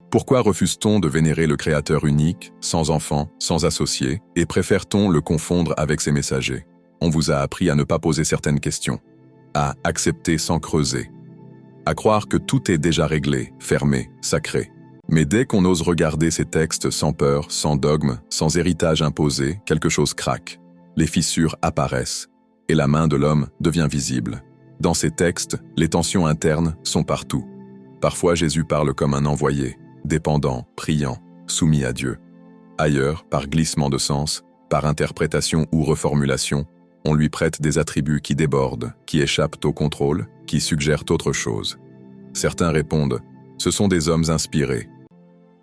Pourquoi refuse-t-on de vénérer le Créateur unique, sans enfant, sans associé, et préfère-t-on le confondre avec ses messagers? On vous a appris à ne pas poser certaines questions, à accepter sans creuser, à croire que tout est déjà réglé, fermé, sacré. Mais dès qu'on ose regarder ces textes sans peur, sans dogme, sans héritage imposé, quelque chose craque. Les fissures apparaissent, et la main de l'homme devient visible. Dans ces textes, les tensions internes sont partout. Parfois Jésus parle comme un envoyé, dépendant, priant, soumis à Dieu. Ailleurs, par glissement de sens, par interprétation ou reformulation, on lui prête des attributs qui débordent, qui échappent au contrôle, qui suggèrent autre chose. Certains répondent « Ce sont des hommes inspirés ».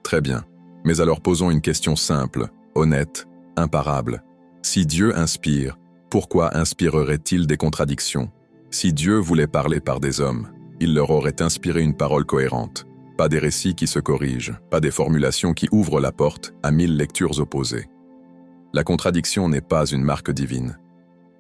Très bien, mais alors posons une question simple, honnête, imparable. Si Dieu inspire, pourquoi inspirerait-il des contradictions? Si Dieu voulait parler par des hommes, il leur aurait inspiré une parole cohérente. Pas des récits qui se corrigent, pas des formulations qui ouvrent la porte à 1000 lectures opposées. La contradiction n'est pas une marque divine.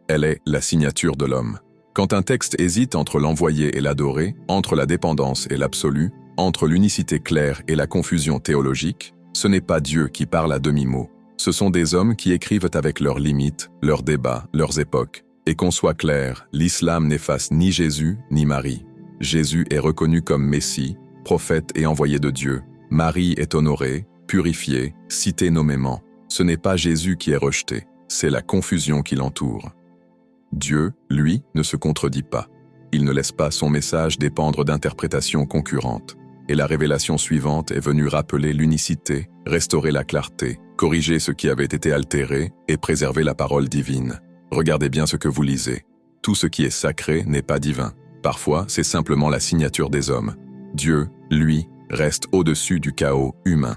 Elle est la signature de l'homme. Quand un texte hésite entre l'envoyé et l'adoré, entre la dépendance et l'absolu, entre l'unicité claire et la confusion théologique, ce n'est pas Dieu qui parle à demi-mot. Ce sont des hommes qui écrivent avec leurs limites, leurs débats, leurs époques. Et qu'on soit clair, l'islam n'efface ni Jésus ni Marie. Jésus est reconnu comme Messie, prophète et envoyé de Dieu. Marie est honorée, purifiée, citée nommément. Ce n'est pas Jésus qui est rejeté, c'est la confusion qui l'entoure. Dieu, lui, ne se contredit pas. Il ne laisse pas son message dépendre d'interprétations concurrentes. Et la révélation suivante est venue rappeler l'unicité, restaurer la clarté, corriger ce qui avait été altéré et préserver la parole divine. Regardez bien ce que vous lisez. Tout ce qui est sacré n'est pas divin. Parfois, c'est simplement la signature des hommes. Dieu, lui, reste au-dessus du chaos humain.